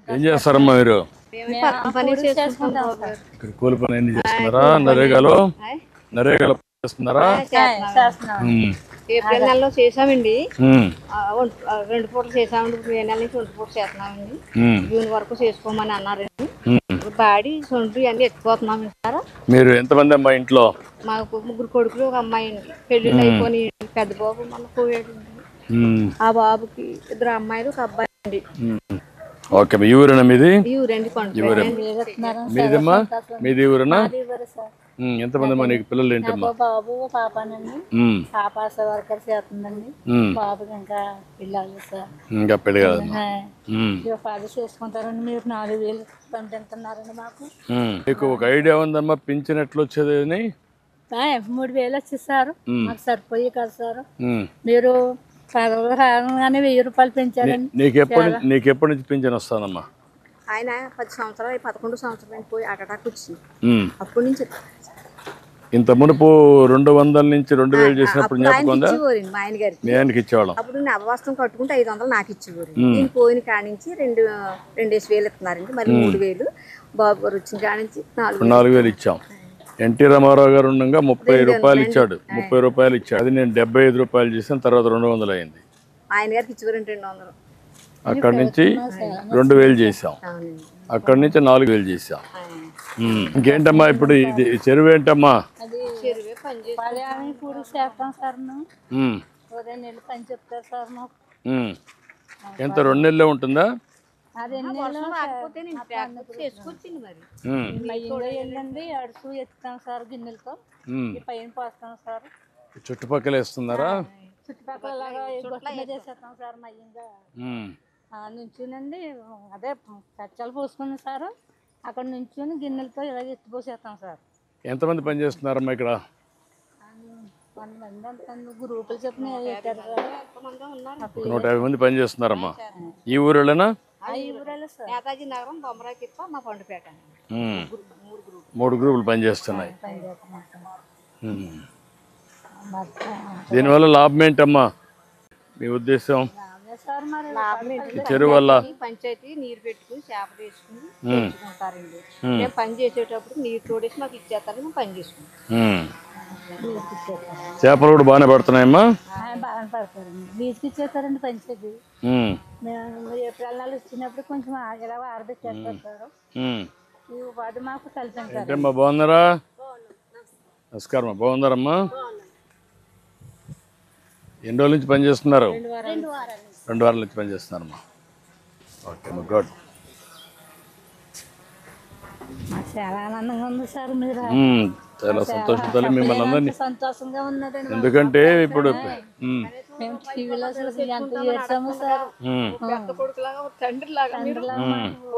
ఏం చేస్తారమ్మా మీరు? ఇక్కడ కూలి పని ఎన్ని చేస్తున్నారా? నరేగాలో చేస్తున్నారా? ఏప్రిల్ నెలలో చేసామండి, 2 పూటలు చేసామండి. ఇప్పుడు మే నెల నుంచి 2 పూటలు చేస్తున్నామండి. జూన్ వరకు చేసుకోమని అన్నారండి. బాడీ సొంటు అన్ని ఎత్తుకోతున్నాం సార్. మీరు ఎంతమంది అమ్మా ఇంట్లో? మాకు 3 కొడుకులు, ఒక అమ్మాయి అండి. పెళ్లిళ్ళు అయిపోయి పెద్ద బాబు మన పోయాడు. ఆ బాబుకి 2 అమ్మాయిలు, ఒక అబ్బాయి అండి. ఓకే, ఈ ఊరేనా మీది? ఈ ఊరండి. మీదమ్మా? మీది ఊరేనా? ఎంతమంది అమ్మా నీకు పిల్లలు? ఏంటమ్మా? బాబు పాపనండి. పాప వర్కర్ చేస్తుందండి. బాబుకి ఇంకా పిల్లలు సార్. ఇంకా పెళ్లి కాదమ్మా. ఫాదర్ చేసుకుంటారండి. మీరు 4,000 పంపిస్తున్నారండి మాకు. మీకు ఒక ఐడియా ఉందమ్మా పింఛన్ ఎట్లా వచ్చేది అని? 3,000 వచ్చేసారు. మాకు సరిపోయి కదా సార్. మీరు రాగానే 1,000 రూపాయలు పెంచారండి. నీకెప్పటి నుంచి పింఛన్ వస్తానమ్మా? ఆయన 10 సంవత్సరాలు, 11 సంవత్సరాలు పోయి అటాక్ వచ్చింది. అప్పటి నుంచి ఇంత మునుపు 200 నుంచి 2,000 చేసినప్పుడు జ్ఞాపకం ఉందా? మా ఆయన గారికి మీ ఆయనకి ఇచ్చేవాళ్ళం. అప్పుడు నేను అవ్వవస్త్రం కట్టుకుంటే 500 నాకు ఇచ్చేవారు. నేను పోయిన కాడి నుంచి 2,000 ఇస్తున్నారండి. మరి 3,000 బాబు గారు వచ్చిన కాడి నుంచి 4,000 ఇచ్చాం. ఎన్టీ రామారావు గారు ఉండగా 30 రూపాయలు ఇచ్చాడు. 30 రూపాయలు ఇచ్చాడు. అది నేను 75 రూపాయలు చేసాను. తర్వాత 200 అయింది. ఆయన గారికి ఇచ్చేవారు 200. అక్కడి నుంచి 2,000 చేసాం. అక్కడి నుంచి 4,000 చేసాం. ఇంకేంటమ్మా ఇప్పుడు ఇది చెరువు ఏంటమ్మా? ఎంత 2 నెలలే ఉంటుందా? అడుగు ఎత్తుతాం సార్, గిన్నెలతో పైన పోస్తాం సార్. చుట్టుపక్కల వేస్తున్నారా? చుట్టుపక్కల చేసేస్తాం సార్. మయ్యంగా నుంచునండి, అదే కచ్చాలు పోసుకుని సార్. అక్కడ నుంచుని గిన్నెలతో ఇలా ఎత్తిపోసేస్తాం సార్. ఎంతమంది పని చేస్తున్నారమ్మా ఇక్కడ? గ్రూపులు చెప్పిన 150 మంది పని చేస్తున్నారమ్మా. ఈ ఊరేనా? నేతాజీ నగరం, బొమ్మరాకిప్ప, మా పండుపేట. 3 గ్రూపులు పని చేస్తున్నాయి. దీనివల్ల లాభం ఏంటమ్మా మీ ఉద్దేశం? చెరువు వల్ల పంచాయతీ నీరు పెట్టుకుని చేప తీసుకుని తెచ్చుకుంటారండి. మేము పని చేసేటప్పుడు నీరు తోడేసి మాకు ఇచ్చేస్తారని మేము పని చేసుకుంటాం. చేపలు కూడా బాగానే పడుతున్నాయమ్మా? బాగానే పడతారండి. బీచ్కి ఇచ్చేస్తారండి పంచాయతీ. మేము ఏప్రిల్ నెల వచ్చినప్పుడు కొంచెం ఇలా ఆరబెట్టేస్తారు. వాటి మాకు కలిపి. బాగున్నారా? నమస్కారం. బాగున్నారమ్మా? ఎన్ని రోజుల నుంచి పని చేస్తున్నారు? 2 వారాల నుంచి పని చేస్తున్నారమ్మా. Okay, good. చాలా ఆనందంగా ఉంది సార్. మీరు చాలా సంతోషంతో మిమ్మల్ని అందరినీ. సంతోషంగా ఉన్నదండి. ఎందుకంటే ఇప్పుడు మేము టీవీలో చూసి ఎంత చేసాము సార్. పెద్ద కొడుకులాగా, తండ్రి లాగా.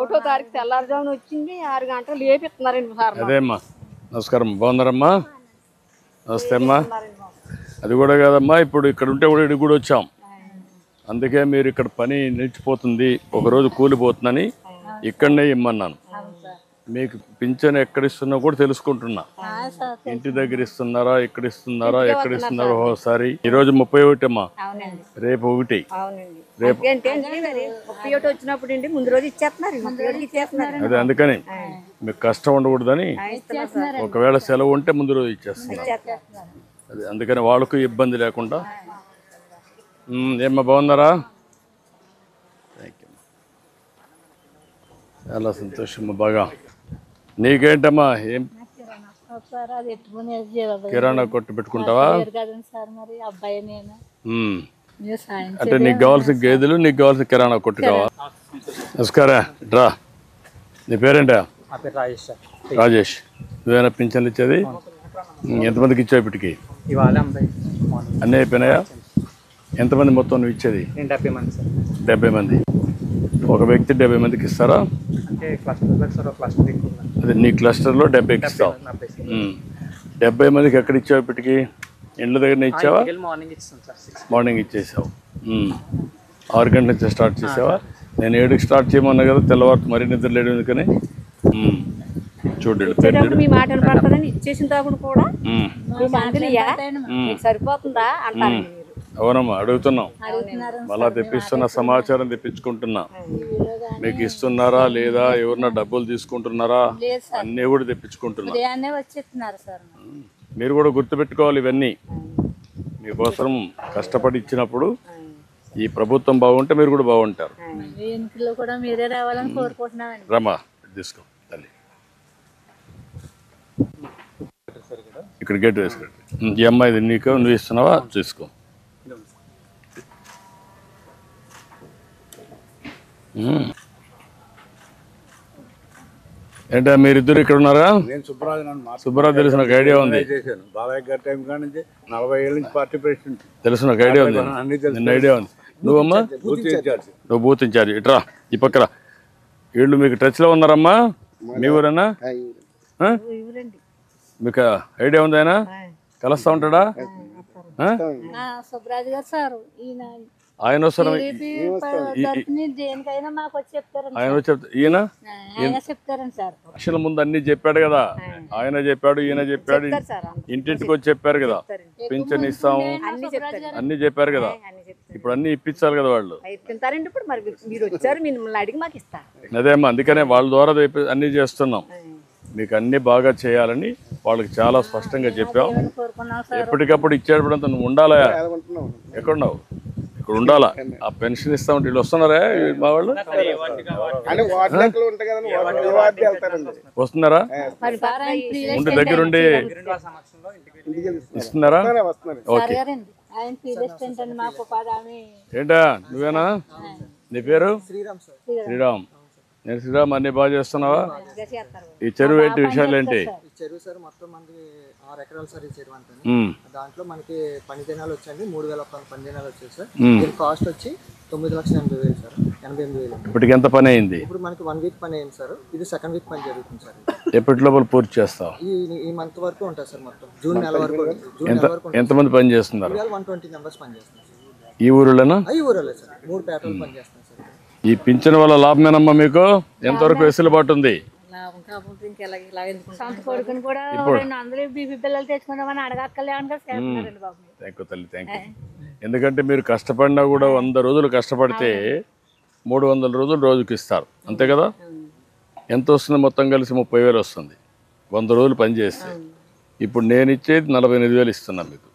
1వ తారీఖు తెల్లారుజామున వచ్చింది, 6 గంటలు లేపిస్తున్నారండి సార్. అదేమ్మా. నమస్కారం. బాగున్నారమ్మా? నమస్తే అమ్మా. అది కూడా కాదమ్మా, ఇప్పుడు ఇక్కడ ఉంటే కూడా ఇక్కడికి కూడా వచ్చాం. అందుకే మీరు ఇక్కడ పని నిలిచిపోతుంది, ఒకరోజు కూలిపోతుందని ఇక్కడనే ఇమ్మన్నాను. మీకు పింఛన్ ఎక్కడ ఇస్తున్నా కూడా తెలుసుకుంటున్నా. ఇంటి దగ్గర ఇస్తున్నారా, ఇక్కడ ఇస్తున్నారా, ఎక్కడ ఇస్తున్నారో ఒకసారి. ఈరోజు 31 అమ్మా, రేపు 1. రేపు వచ్చినప్పుడు ముందు రోజు ఇచ్చేస్తున్నారు. అదే, అందుకని మీకు కష్టం ఉండకూడదని ఒకవేళ సెలవు ఉంటే ముందు రోజు ఇచ్చేస్తున్నారు. అదే, అందుకని వాళ్ళకు ఇబ్బంది లేకుండా. ఏమ్మా, బాగున్నారా? Thank you. చాలా సంతోషమ్మా. బాగా. నీకేంటమ్మా? ఏం కిరాణా కొట్టు పెట్టుకుంటావా? అంటే నీకు కావాల్సిన గేదెలు, నీకు కావాల్సిన కిరాణా కొట్టు కావాలి. నమస్కారం. రా, నీ పేరేంటా? రాజేష్. నువ్వేనా పింఛన్లు ఇచ్చేది? ఎంతమందికి ఇచ్చావు ఇప్పటికి? అన్నీ అయిపోయినాయా? ఎంతమంది మొత్తం నువ్వు ఇచ్చేది? 70 మంది. ఒక వ్యక్తి 70 మందికి ఇస్తారా? అదే, నీ క్లస్టర్లో 70కి ఇస్తావు. 70 మందికి ఎక్కడ ఇచ్చావు ఇప్పటికి? ఇండ్ల దగ్గరనే ఇచ్చావా? మార్నింగ్ ఇచ్చేసావు. 6 గంటల నుంచి స్టార్ట్ చేసావా? నేను 7కి స్టార్ట్ చేయమన్నా కదా, తెల్లవారు మరీ నిద్ర లేడు. ఎందుకని చూడండి, మీ మాట వినపడుతుందని ఇచ్చేసిన తర్వాత కూడా సరిపోతుందా అంటారు. అవునమ్మా అడుగుతున్నాం, అడుగుతున్నారు మళ్ళా తెప్పిస్తున్న సమాచారం తెప్పించుకుంటున్నా. మీకు ఇస్తున్నారా లేదా, ఎవరన్నా డబ్బులు తీసుకుంటున్నారా, లేదు సార్, అన్నీ కూడా తెప్పించుకుంటున్నా. ఉదయాన్నే వచ్చేస్తున్నారు సార్. మీరు కూడా గుర్తుపెట్టుకోవాలి ఇవన్నీ. మీకోసం కష్టపడి ఇచ్చినప్పుడు ఈ ప్రభుత్వం బాగుంటే మీరు కూడా బాగుంటారు. మీ ఇంట్లో కూడా మీరే రావాలని కోరుకుంటున్నామండి. రమ్మా తీసుకో తల్లి, ఇక్కడ గేట్ వేసుకోండి. ఈ అమ్మాయిది నీకు, నువ్వు ఇస్తున్నావా చూసుకో. ఏంటా మీరిద్దరు ఇక్కడ ఉన్నారా? నేను సుబ్బరాజు సుబ్బరాజు తెలుసు, నాకు ఐడియా ఉంది. చేశాను. బాలయ్య గారి టైం కాడి నుంచి 40 ఏళ్ళ నుంచి పార్టీ ప్రెసిడెంట్. తెలుసు, నాకు ఐడియా ఉంది, అన్ని తెలుసు. నిన్న ఐడియా ఉంది. నువ్వమ్మా? Booth incharge. నువ్వు బూత్ ఇన్ఛార్జ్. ఇట్రా ఈ పక్కన. వీళ్ళు మీకు టచ్లో ఉన్నారమ్మా? మీ ఊరేనా? ఇవ్వరండి. మీకు ఐడియా ఉంది? ఆయన కలుస్తూ ఉంటాడా? సుబ్బరాజు గారు సార్, ఈయన ఆయన వస్తారా? తరపుని దేనికైనా మాకు వచ్చి చెప్తారండి. ఆయన వచ్చి ఈయన ఆయన చెప్తారండి సార్. అసలు ముందు అన్ని చెప్పాడు కదా, ఆయన చెప్పాడు, ఈయన చెప్పాడు, ఇంటింటికి వచ్చి చెప్పారు కదా, పింఛన్ ఇస్తాము అన్ని చెప్పారు కదా. ఇప్పుడు అన్ని ఇప్పించాలి కదా వాళ్ళు. తింటారండి. ఇప్పుడు మరి మీరు వచ్చారు, మిమ్మల్ని అడిగి మాకు ఇస్తారు. అదేమ్మా, అందుకనే వాళ్ళ ద్వారా అన్ని చేస్తున్నాం. మీకు అన్ని బాగా చేయాలని వాళ్ళకి చాలా స్పష్టంగా చెప్పాం. కోరుకున్నాం సార్. ఎప్పటికప్పుడు ఇచ్చేటప్పుడు నువ్వు ఉండాలా? ఎక్కడున్నావు? ఇక్కడ ఉండాలా. ఆ పెన్షన్ ఇస్తా ఉంటే వీళ్ళు వస్తున్నారా మా వాళ్ళు? వస్తున్నారా? ఉండి దగ్గరుండి ఇస్తున్నారా? ఓకే. ఆయన ప్రెసిడెంట్ అండి మాకు ఉపాధి. ఏంటా నువ్వేనా? నీ పేరు? శ్రీరామ్. నేను శ్రీరామ్, అన్ని బాగా చేస్తున్నావా? ఈ చెరువు ఏంటి, విషయాలు ఏంటి? చెరువు సార్ మొత్తం మనకి 6 ఎకరాలు సార్ ఈ చెరువు అంతా. దాంట్లో మనకి పని దినాలు వచ్చండి, 3,000 పని దినాలు వచ్చాయి సార్. దీని కాస్ట్ వచ్చి 9,80,000 సార్, 88,000. ఇప్పటికి ఎంత పని అయింది? ఇప్పుడు మనకి 1 వీక్ పని అయింది సార్. ఇది సెకండ్ వీక్ పని జరుగుతుంది సార్. ఎప్పటి లోపల పూర్తి చేస్తావు? ఈ మంత్ వరకు ఉంటుంది సార్, మొత్తం జూన్ నెల వరకు. ఎంతమంది పని చేస్తున్నారు? 120 మెంబర్స్ పని చేస్తున్నారు సార్. ఈ ఊరిలోనా? ఈ ఊరలే సార్, 3 పేటలు పని చేస్తున్నారు సార్. ఈ పింఛన్ వల్ల లాభమేనమ్మా మీకు? ఎంతవరకు వెసులుబాటు ఉంది? సొంత కొడుకుని కూడా అందరూ బీపీ పిల్లలు తెచ్చుకుందామని అడగక్కలేమని చేస్తున్నారండి బాబు. థ్యాంక్ యూ తల్లి, థ్యాంక్ యూ. ఎందుకంటే మీరు కష్టపడినా కూడా 100 రోజులు కష్టపడితే 300 రోజులు రోజుకి ఇస్తారు, అంతే కదా? ఎంత వస్తుంది మొత్తం కలిసి? 30,000 వస్తుంది 100 రోజులు పని చేస్తే. ఇప్పుడు నేను ఇచ్చేది 48,000 ఇస్తున్నాను మీకు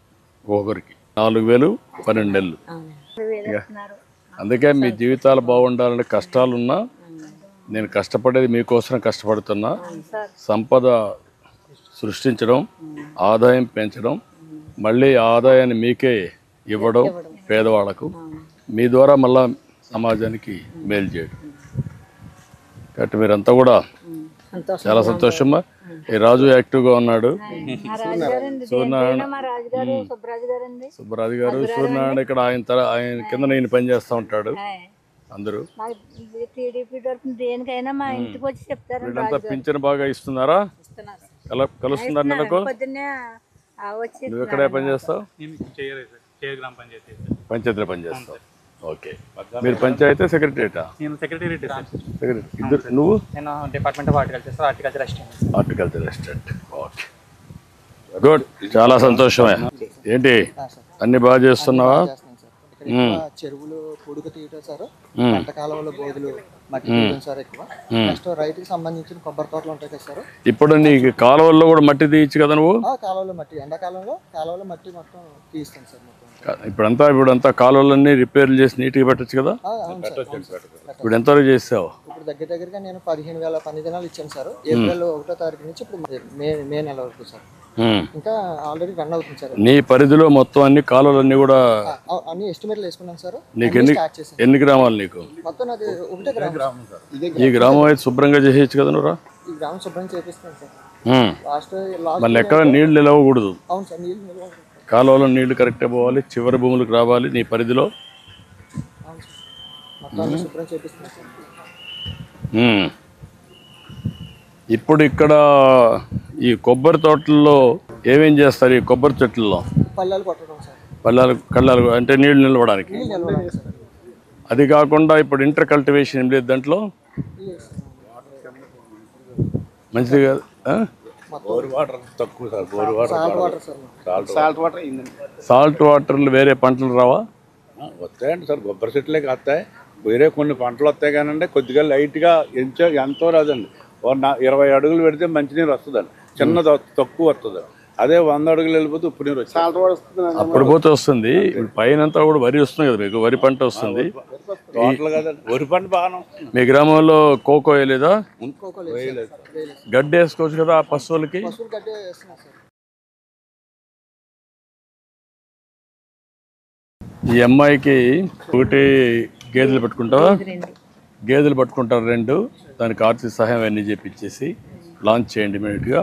ఒక్కొక్కరికి. 4,000 12 నెలలు. అందుకే మీ జీవితాలు బాగుండాలని కష్టాలున్నా నేను కష్టపడేది మీకోసం కష్టపడుతున్నా. సంపద సృష్టించడం, ఆదాయం పెంచడం, మళ్ళీ ఆదాయాన్ని మీకే ఇవ్వడం పేదవాళ్లకు, మీ ద్వారా మళ్ళా సమాజానికి మేలు చేయడం. కాబట్టి మీరంతా కూడా చాలా సంతోషమా. ఈ రాజు యాక్టివ్గా ఉన్నాడు, సుబ్బరాజు గారు, సూర్యనారాయణ ఇక్కడ ఆయన కింద నేను పని చేస్తూ ఉంటాడు. అందరూ దేనికైనా మా ఇంటికి వచ్చి చెప్తారు. వీళ్ళంతా పింఛన్ బాగా ఇస్తున్నారా? కలుస్తున్నారు నెలకు? నువ్వు ఎక్కడే పని చేస్తావు? పంచాయతీలో పని చేస్తావు. ఓకే. మీరు పంచాయతీ సెక్రటరీటా? ఇద్దరు. నువ్వు? Department of horticulture assistant. Horticulture assistant. Okay, good. చాలా సంతోషమే. ఏంటి అన్ని బాగా చేస్తున్నావా? చెరువులు పొడుగు తీయటం సార్, పంట కాలంలో బోధులు మట్టి తీయడం సార్ ఎక్కువ. నెక్స్ట్ రైతుకి సంబంధించిన కొబ్బరి తోటలు ఉంటాయి కదా సార్. ఇప్పుడు నీకు కాలువల్లో కూడా మట్టి తీయచ్చు కదా నువ్వు? కాలువలో మట్టి, ఎండాకాలంలో కాలువలో మట్టి మొత్తం తీస్తాను సార్ మొత్తం. ఇప్పుడంతా కాలువలన్నీ రిపేర్లు చేసి నీట్గా పెట్టచ్చు కదా? ఇప్పుడు ఎంతవరకు చేసావు? ఇప్పుడు దగ్గరగా నేను 15,000 పని దినాలు ఇచ్చాను సార్. ఏప్రిల్ 1వ తారీఖు నుంచి ఇప్పుడు మే నెల వరకు సార్. ఇంకా ఆల్రెడీ రన్ అవుతుంది సార్. నీ పరిధిలో మొత్తం అన్ని కాలువలన్నీ కూడా అన్ని ఎస్టిమేట్లు వేసుకున్నాను సార్. నీకు ఎన్ని గ్రామాలు? నీకు మొత్తం అది ఒకటే గ్రామం. ఈ గ్రామం అయితే శుభ్రంగా చేసేయచ్చు కదా నువ్వు? ఈ గ్రామం శుభ్రం చేపిస్తాను సార్. మళ్ళీ ఎక్కడ నీళ్లు నిలవకూడదు. అవును సార్, నీళ్ళు నిల్వ. కాలువలో నీళ్లు కరెక్ట్గా పోవాలి, చివరి భూములకు రావాలి నీ పరిధిలో. అవును సార్, మొత్తం శుభ్రం చేపిస్తాను సార్. ఇప్పుడు ఇక్కడ ఈ కొబ్బరి తోటల్లో ఏమేం చేస్తారు? ఈ కొబ్బరి చెట్లలో పళ్ళాలు కొట్టడం సార్. కళ్ళాలు అంటే నీళ్లు నిలవడానికి. సార్ అది కాకుండా ఇప్పుడు ఇంటర్ కల్టివేషన్ ఏం లేదు దాంట్లో? మంచిది కాదు. బోర్ వాటర్ తక్కువ sir. Bore water salt water sir మాకు. సాల్ట్ వాటర్ అయిందండి. సాల్ట్ వాటర్లు వేరే పంటలు రావా? వస్తాయండి సార్, కొబ్బరి చెట్లే వస్తాయి. వేరే కొన్ని పంటలు వస్తాయి కానండి, కొద్దిగా లైట్గా ఎంతో రాదండి. 20 అడుగులు పెడితే మంచినీరు వస్తుందండి, చిన్న తక్కువ వస్తుంది. అదే 100 అడుగులు వెళ్ళిపోతే ఉప్పు నీరు వస్తుంది. సాల్ట్ వాటర్ వస్తుంది అప్పుడు పోతే వస్తుంది. ఇప్పుడు పైన కూడా వరి వస్తుంది కదా మీకు, వరి పంట వస్తుంది. తోటలు కదండి, వరి పంట బాగానే వస్తుంది. మీ గ్రామంలో కోకో వేయలేదా? కోకో లేదు సార్. వేయలేదు. గడ్డి వేసుకోవచ్చు కదా ఆ పశువులకి. పశువులు గడ్డి వేస్తున్నాం సార్. ఈ అమ్మాయికి ఒకటి గేదెలు పెట్టుకుంటావా? గేదెలు పట్టుకుంటారు 2. దానికి ఆర్థిక సహాయం అన్నీ చేపించేసి లాంచ్ చేయండి ఇమీడియట్గా.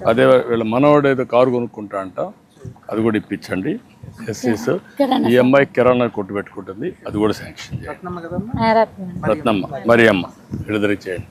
అదే వీళ్ళ మనవాడు ఏదో కారు కొనుక్కుంటా అంట, అది కూడా ఇప్పించండి. ఎస్సీస్. ఈ అమ్మాయి కిరాణా కొట్టు పెట్టుకుంటుంది, అది కూడా శాంక్షన్ చేయండి. రత్నమ్మ కదమ్మా. రత్నమ్మ, మరియమ్మ విడుదల చేయండి.